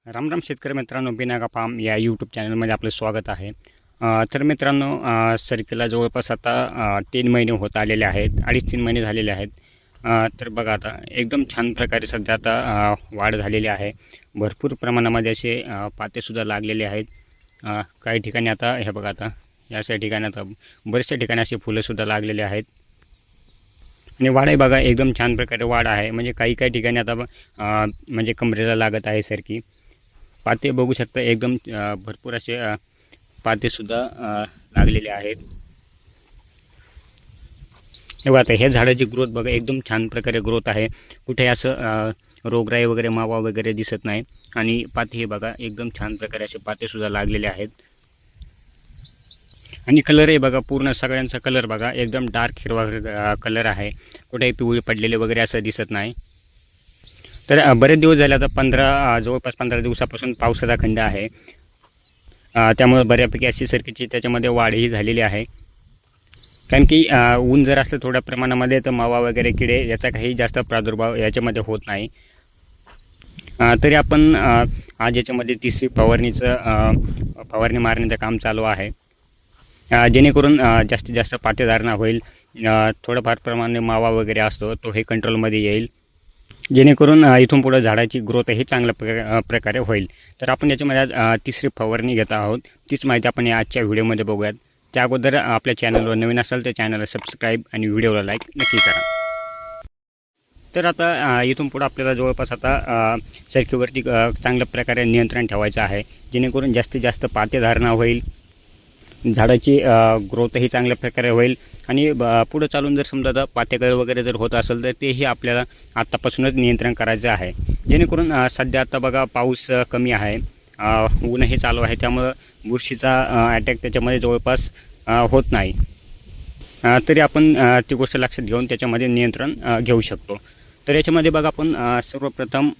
रामराम शेतकरी मित्रांनो, बिनागा फार्म या यूट्यूब चॅनलमध्ये आपलं स्वागत आहे. तर मित्रांनो, सरकीला जवळपास आता 3 महिने होत आलेले आहेत, 2.5-3 महिने झालेले आहेत. तर बघा आता एकदम छान प्रकारे सध्या आता वाढ झालेली आहे. भरपूर प्रमाणामध्ये असे पातेसुद्धा लागलेले आहेत. काही ठिकाणी आता हे बघा, आता याच्या ठिकाणी आता बऱ्याचशा ठिकाणी असे फुलंसुद्धा लागलेले आहेत. आणि वाढही बघा एकदम छान प्रकारे वाढ आहे. म्हणजे काही काही ठिकाणी आता म्हणजे कमरेला लागत आहे सरकी. पाते बघू शकता, एकदम भरपूर असे पातेसुद्धा लागलेले आहेत. हे बघा, हे झाडाची ग्रोथ बघा एकदम छान प्रकारे ग्रोथ आहे. कुठे असं रोगराई वगैरे मावा वगैरे दिसत नाही. आणि पाते हे बघा एकदम छान प्रकारे असे पातेसुद्धा लागलेले आहेत. आणि कलरही बघा, पूर्ण सगळ्यांचा कलर बघा एकदम डार्क हिरवा कलर आहे. कुठेही पिवळी पडलेले वगैरे असं दिसत नाही. तर बरेच दिवस झाले, आता जवळपास 15 दिवसापासून पावसाचा खंड आहे. त्यामुळे बऱ्यापैकी अशी सरकीची त्याच्यामध्ये वाढही झालेली आहे. कारण की ऊन जर असलं थोड्या प्रमाणामध्ये तर मावा वगैरे किडे याचा काही जास्त प्रादुर्भाव याच्यामध्ये होत नाही. तरी आपण आज याच्यामध्ये तिसरी फवारणी मारण्याचं काम चालू आहे. जेणेकरून जास्तीत जास्त पातेधारणा होईल. थोडंफार प्रमाणे मावा वगैरे असतो तो हे कंट्रोलमध्ये येईल. जेणेकरून इथून पुढे झाडाची ग्रोथ ही चांगल्या प्रकारे होईल. तर आपण याच्यामध्ये आज तिसरी फवारणी घेत आहोत. तीच माहिती आपण आजच्या व्हिडिओमध्ये बघूयात. त्या अगोदर आपल्या चॅनलवर नवीन असाल तर चॅनलला सबस्क्राईब आणि व्हिडिओला लाईक नक्की करा. तर आता इथून पुढे आपल्याला जवळपास आता सरकीवरती चांगल्या प्रकारे नियंत्रण ठेवायचं आहे. जेणेकरून जास्तीत जास्त पातेधारणा होईल, झाडाची ग्रोथही चांगल्या प्रकारे होईल. आणि पुढं चालून जर समजा आता पातेकळ वगैरे जर होत असेल तर तेही आपल्याला आत्तापासूनच नियंत्रण करायचं आहे. जेणेकरून सध्या आता बघा पाऊस कमी आहे, ऊनही चालू आहे. त्यामुळं बुरशीचा अटॅक त्याच्यामध्ये जवळपास होत नाही. तरी आपण ती गोष्ट लक्षात घेऊन त्याच्यामध्ये नियंत्रण घेऊ शकतो. तर याच्यामध्ये बघा आपण सर्वप्रथम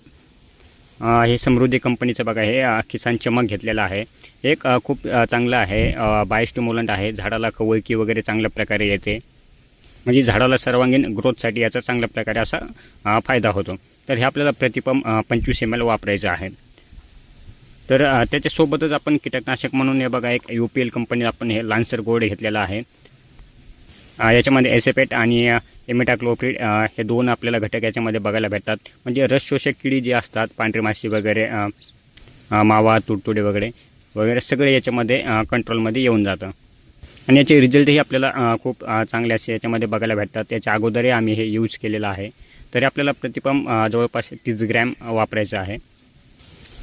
हे समृद्धी कंपनीचं बघा हे किसान चमक घेतलेलं आहे. एक खूप चांगलं आहे, बायोस्टिम्युलंट आहे. झाडाला कवळकी वगैरे चांगल्या प्रकारे येते. म्हणजे झाडाला सर्वांगीण ग्रोथसाठी याचा चांगल्या प्रकारे असा फायदा होतो. तर हे आपल्याला प्रतिपंप 25 ml वापरायचं आहे. तर त्याच्यासोबतच आपण कीटकनाशक म्हणून हे बघा एक UPL कंपनी आपण हे लान्सर गोल्ड घेतलेलं आहे. याच्यामध्ये एसेपेट आणि इमिडाक्लोप्रिड हे दोन आपल्याला घटक याच्यामध्ये बघायला भेटतात. म्हणजे रस शोषक किडी जी असतात, पांढरी माशी वगैरे, मावा, तुडतुडे वगैरे सगळे याच्यामध्ये कंट्रोलमध्ये येऊन जातं. आणि याचे रिझल्टही आपल्याला खूप चांगले असे याच्यामध्ये बघायला भेटतात. त्याच्या अगोदरही आम्ही हे यूज केलेलं आहे. तरी आपल्याला प्रतिपंप जवळपास 30 ग्रॅम वापरायचं आहे.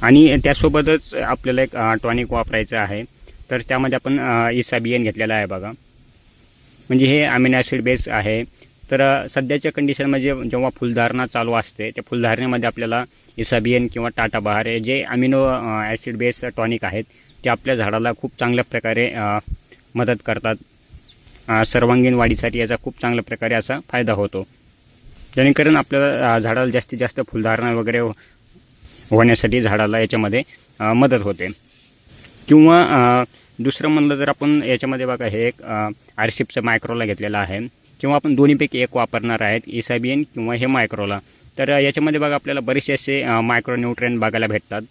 आणि त्यासोबतच आपल्याला एक टॉनिक वापरायचं आहे. तर त्यामध्ये आपण इसाबियन घेतलेला आहे बघा. म्हणजे हे अमिनो ॲसिड बेस आहे. तर सध्याच्या कंडिशनमध्ये जेव्हा फुलधारणा चालू असते त्या फुलधारणेमध्ये आपल्याला इसाबियन किंवा टाटा बहार हे जे अमिनो ॲसिड बेस टॉनिक आहेत ते आपल्या झाडाला खूप चांगल्या प्रकारे मदत करतात. सर्वांगीण वाढीसाठी याचा खूप चांगल्या प्रकारे असा फायदा होतो. जेणेकरून आपल्याला झाडाला जास्तीत जास्त फुलधारणा वगैरे होण्यासाठी झाडाला याच्यामध्ये मदत होते. किंवा दुसरं म्हणलं तर आपण याच्यामध्ये बघा हे एक आरशिपचं मायक्रोला घेतलेलं आहे. किंवा आपण दोन्हीपैकी एक वापरणार आहेत, इसाबियन किंवा हे मायक्रोला. तर याच्यामध्ये बघा आपल्याला बरेचसे असे मायक्रो न्यूट्रिएंट बघायला भेटतात.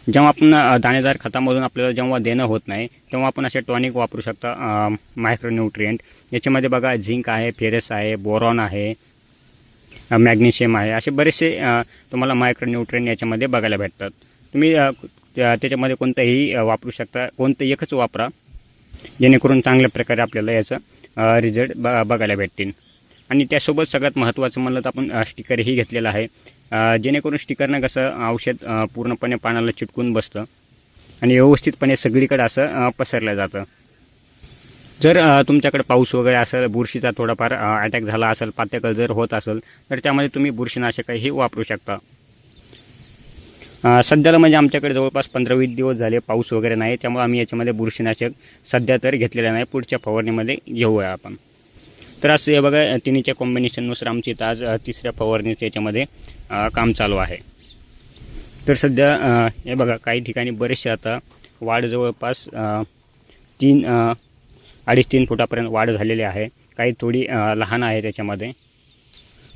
जेव्हा आपण दाणेदार खतामधून आपल्याला जेव्हा देणं होत नाही तेव्हा आपण असे टॉनिक वापरू शकता मायक्रो न्यूट्रिएंट. याच्यामध्ये बघा झिंक आहे, फेरस आहे, बोरॉन आहे, मॅग्नेशियम आहे. असे बरेचसे तुम्हाला मायक्रो न्यूट्रिएंट याच्यामध्ये बघायला भेटतात. तुम्ही त्याच्यामध्ये कोणतंही वापरू शकता, कोणतं एकच वापरा. जेणेकरून चांगल्या प्रकारे आपल्याला याचं रिझल्ट बघायला भेटतील. आणि त्यासोबत सगळ्यात महत्त्वाचं म्हणलं तर आपण स्टिकरही घेतलेलं आहे. जेणेकरून स्टिकरनं कसं औषध पूर्णपणे पानाला चिटकून बसतं आणि व्यवस्थितपणे सगळीकडे असं पसरलं जातं. जर तुमच्याकडे पाऊस वगैरे असेल, बुरशीचा थोडाफार अटॅक झाला असेल, पातेकळ जर होत असेल तर त्यामध्ये तुम्ही बुरशीनाशकही वापरू शकता. सध्याला म्हणजे आमच्याकडे जवळपास 15-20 दिवस झाले पाऊस वगैरे नाही. त्यामुळे आम्ही याच्यामध्ये बुरशीनाशक सध्या तर घेतलेलं नाही, पुढच्या फवारणीमध्ये घेऊया आपण. तर असं हे बघा तिन्हीच्या कॉम्बिनेशननुसार आमची आज तिसऱ्या फवारणीचं याच्यामध्ये काम चालू आहे. तर सध्या हे बघा काही ठिकाणी बरेचसे आता वाढ जवळपास 2.5-3 फुटापर्यंत वाढ झालेली आहे. काही थोडी लहान आहे त्याच्यामध्ये.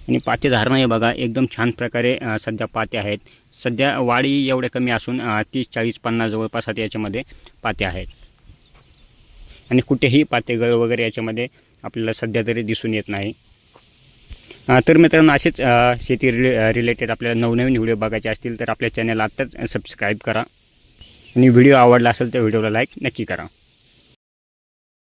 आणि पाते धारणा आहे बघा, एकदम छान प्रकारे सध्या पाते आहेत. सध्या वाढी एवढ्या कमी असून 30, 40, 50 जवळपास आता याच्यामध्ये पाते आहेत. आणि कुठेही पातेगळ वगैरे याच्यामध्ये आपल्याला सध्या तरी दिसून येत नाही. तर मित्रांनो, असेच शेती रिलेटेड आपल्याला नवनवीन व्हिडिओ बघायचे असतील तर आपल्या चॅनलला आत्ताच सबस्क्राईब करा. आणि व्हिडिओ आवडला असेल तर व्हिडिओला लाईक नक्की करा.